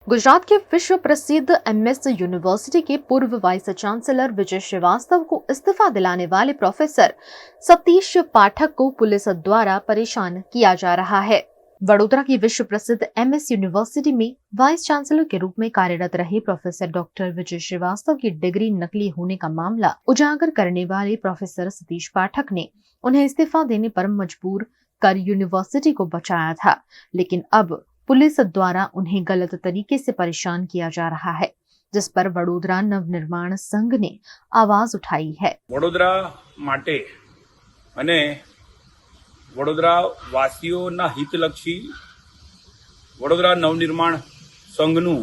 गुजरात के विश्व प्रसिद्ध एमएस यूनिवर्सिटी के पूर्व वाइस चांसलर विजय श्रीवास्तव को इस्तीफा दिलाने वाले प्रोफेसर सतीश पाठक को पुलिस द्वारा परेशान किया जा रहा है। वडोदरा की विश्व प्रसिद्ध एमएस यूनिवर्सिटी में वाइस चांसलर के रूप में कार्यरत रहे प्रोफेसर डॉक्टर विजय श्रीवास्तव की डिग्री नकली होने का मामला उजागर करने वाले प्रोफेसर सतीश पाठक ने उन्हें इस्तीफा देने पर मजबूर कर यूनिवर्सिटी को बचाया था, लेकिन अब पुलिस द्वारा उन्हें गलत तरीके से परेशान किया जा रहा है, जिस पर वडोदरा नवनिर्माण संघ ने आवाज उठाई है। वडोदरा माटे अने वडोदरा वासीओना हितलक्षी वडोदरा नवनिर्माण संघनु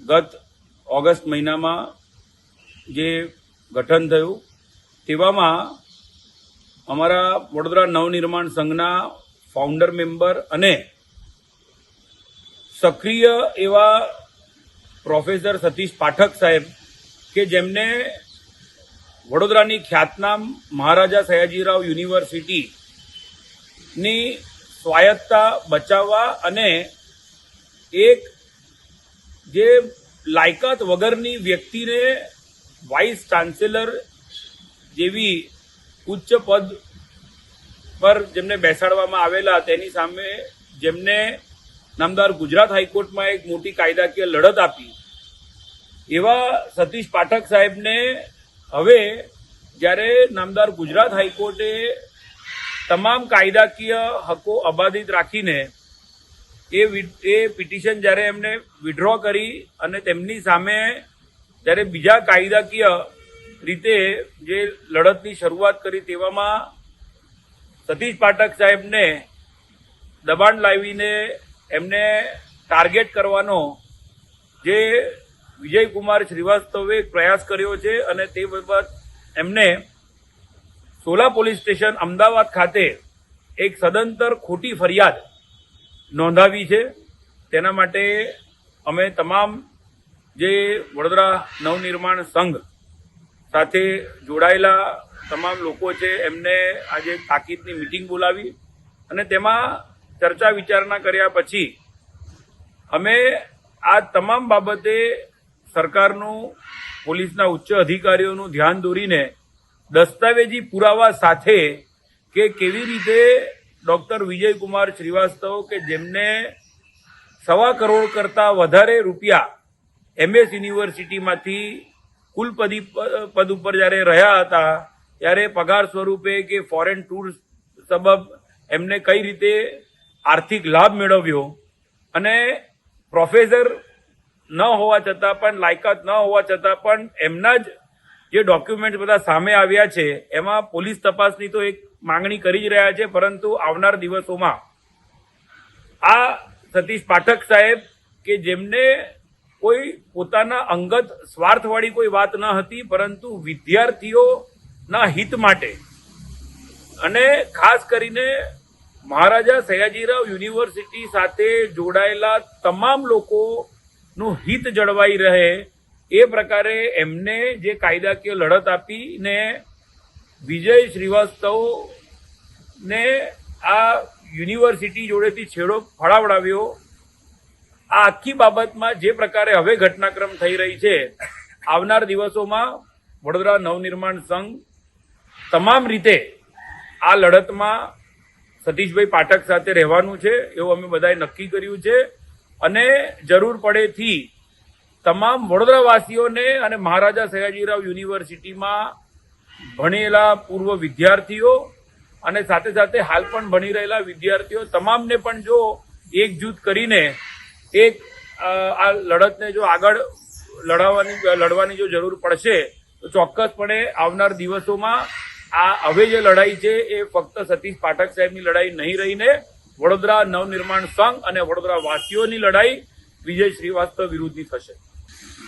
गत ऑगस्ट महीनामां जे गठन थयुं तेवामां अमारा वडोदरा नवनिर्माण संघना फाउंडर मेम्बर अने सक्रिय एवा प्रोफेसर सतीश पाठक साहेब के जेमने वडोदरानी ख्यातनाम महाराजा सयाजीराव यूनिवर्सिटी नी स्वायत्ता बचाववा अने एक जे लायकात वगरनी व्यक्तिने वाइस चांसलर जेवी उच्च पद पर जेमने बेसाडवामां आवेला तेनी सामे जेमने नामदार गुजरात हाईकोर्ट में एक मोटी कायदाकीय लड़त आपी एवा सतीश पाठक साहेब ने हवे ज्यारे नामदार गुजरात हाईकोर्टे तमाम कायदाकीय हको अबाधित राखीने ए पिटिशन ज्यारे एमने विड्रॉ करी अने तेमनी सामे ज्यारे बीजा कायदाकीय रीते जे लड़तनी शरूआत करी तेवामां सतीश पाठक साहेब ने दबाण लावीने एमने टार्गेट करवानो जे विजय कुमार श्रीवास्तवे प्रयास कर्यो छे अने ते बाबत एमने सोला पोलीस स्टेशन अमदावाद खाते एक सदंतर खोटी फरियाद नोंधावी छे। तेना माटे अमे तमाम जे वडोदरा नवनिर्माण संघ साथे जोडायेला तमाम लोको छे एमने आजे ताकीदनी मीटिंग बोलावी अने तेमां चर्चा विचारणा कर्या पछी अमे आ तमाम बाबते सरकारનું પોલીસના ઉચ્ચ અધિકારીઓનું ધ્યાન દોરીને દસ્તાવેજી પુરાવા સાથે કે કેવી રીતે ડોક્ટર વિજયકુમાર શ્રીવાસ્તવ કે જેમને 1.25 કરોડ કરતા વધારે રૂપિયા એમએસ યુનિવર્સિટીમાંથી કુલપતિ પદ ઉપર જ્યારે રહ્યા હતા ત્યારે પગાર સ્વરૂપે કે ફોરેન ટૂર સબબ એમને કઈ રીતે आर्थिक लाभ मेळव्यो अने प्रोफेसर न होवा छतां पण लायकात न होवा छतां पण एमना ज जे डॉक्युमेंट बधा सामे आव्या छे एमां पोलीस तपासनी तो एक मांगणी करी ज रह्या छे, परंतु आवनार दिवसोमां आ सतीश पाठक साहेब के जेमने कोई पोताना अंगत स्वार्थवाળી कोई वात न हती, परंतु विद्यार्थीओना हित माटे अने खास करीने महाराजा सयाजीराव यूनिवर्सिटी साथे जोड़ायेला तमाम लोकोनुं हित जळवाई रहे ए प्रकारे एमने जे कायदाकीय लड़त आपी ने विजय श्रीवास्तव ने आ यूनिवर्सिटी जोड़ेथी छेड़ो फळावडाव्यो। आ आखी बाबतमां जे प्रकारे हवे घटनाक्रम थई रही छे आवनार दिवसोमां वडोदरा नवनिर्माण संघ तमाम रीते आ लड़तमां सतीशभाई पाठक साथे रहेवानुं छे एवुं अमे बधाए नक्की कर्युं छे अने जरूर पड़ेथी तमाम वडोदरावासीओने अने महाराजा सयाजीराव यूनिवर्सिटीमां भणेला पूर्व विद्यार्थीओ अने साथे साथे हाल पण भणी रहेला विद्यार्थीओ तमामने पण जो एकजूथ करीने एक आ लड़तने जो आगळ लड़वानी जो जरूर पड़शे तो चोक्कसपणे आवनार दिवसोमां आ हवे जे लड़ाई छे ए फक्त सतीश पाठक साहेबनी लड़ाई नहीं रहीने वडोदरा नवनिर्माण संघ अने वडोदरा वासीओनी लड़ाई विजय श्रीवास्तव विरुद्धनी थशे।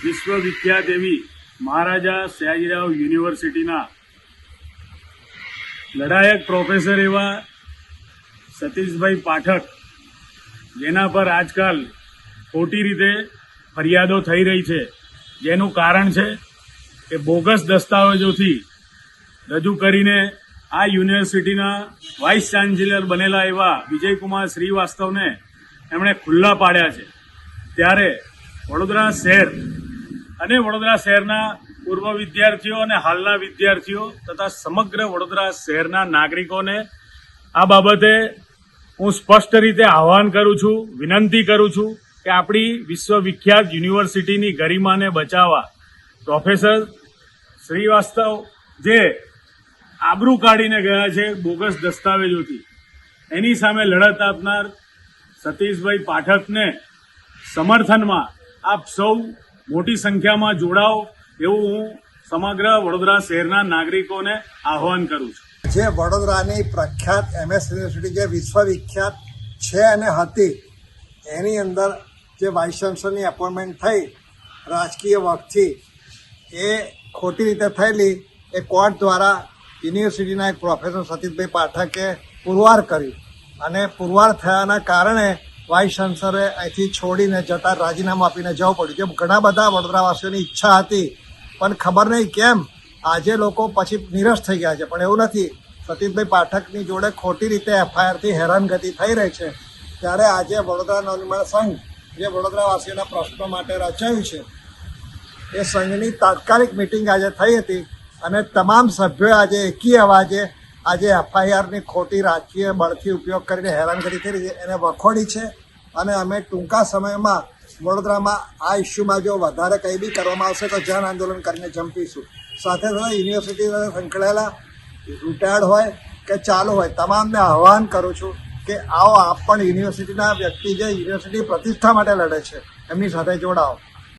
विश्वविख्यात एवी महाराजा सयाजीराव यूनिवर्सिटीना लड़ायक प्रोफेसर एवा सतीशभाई पाठक जेना पर आजकल खोटी रीते फरियादों थई रही छे, जेनुं कारण छे के बोगस दस्तावेजोथी रजू करीने आ यूनिवर्सिटीना वाइस चांसलर बनेला एवा विजयकुमार श्रीवास्तवने एमणे खुल्ला पाड्या छे। ત્યારે વડોદરા શહેર અને વડોદરા શહેરના પૂર્વ વિદ્યાર્થીઓ અને હાલના વિદ્યાર્થીઓ તથા સમગ્ર વડોદરા શહેરના નાગરિકોને આ બાબતે હું સ્પષ્ટ રીતે આહ્વાન કરું છું, વિનંતી કરું છું કે આપણી વિશ્વવિખ્યાત યુનિવર્સિટીની ગરિમાને બચાવવા પ્રોફેસર શ્રીવાસ્તવ જે આબરૂ કાઢીને ગયા છે બોગસ દસ્તાવેજોથી, એની સામે લડત આપનાર સતીશભાઈ પાઠકને સમર્થનમાં આપ સૌ મોટી સંખ્યામાં જોડાઓ એવું હું સમગ્ર વડોદરા શહેરના નાગરિકોને આહ્વાન કરું છું. જે વડોદરાની પ્રખ્યાત MS યુનિવર્સિટી જે વિશ્વવિખ્યાત છે અને હતી, એની અંદર જે વાઇસ ચાન્સલરની એપોઇન્ટમેન્ટ થઈ રાજકીય વખતથી એ ખોટી રીતે થયેલી એ કોર્ટ દ્વારા યુનિવર્સિટીના એક પ્રોફેસર સતીશભાઈ પાઠકે પુરવાર કરી અને પુરવાર થયાના કારણે વાઇસ ચાન્સલરે અહીંથી છોડીને જતા રાજીનામું આપીને જવું પડ્યું. જે ઘણા બધા વડોદરાવાસીઓની ઈચ્છા હતી, પણ ખબર નહીં કેમ આજે લોકો પછી નિરસ થઈ ગયા છે. પણ એવું નથી, સતીશભાઈ પાઠકની જોડે ખોટી રીતે FIRથી હેરાનગતિ થઈ રહી છે. ત્યારે આજે વડોદરા નવનિર્માણ સંઘ જે વડોદરાવાસીઓના પ્રશ્નો માટે રચાયું છે, એ સંઘની તાત્કાલિક મિટિંગ આજે થઈ હતી અને તમામ સભ્યોએ આજે એકી અવાજે આજે FIRની ખોટી રાજકીય બળથી ઉપયોગ કરીને હેરાનગતિ થઈ રહી છે એને વખોડી છે. અને અમે ટૂંકા સમયમાં વડોદરામાં આ ઇસ્યુમાં જો વધારે કંઈ બી કરવામાં આવશે તો જન આંદોલન કરીને જંપીશું. સાથે સાથે યુનિવર્સિટી સાથે સંકળાયેલા રિટાયર્ડ હોય કે ચાલુ હોય તમામને આહ્વાન કરું છું કે આવો આપ પણ યુનિવર્સિટીના વ્યક્તિ જે યુનિવર્સિટી પ્રતિષ્ઠા માટે લડે છે એમની સાથે જોડાઓ.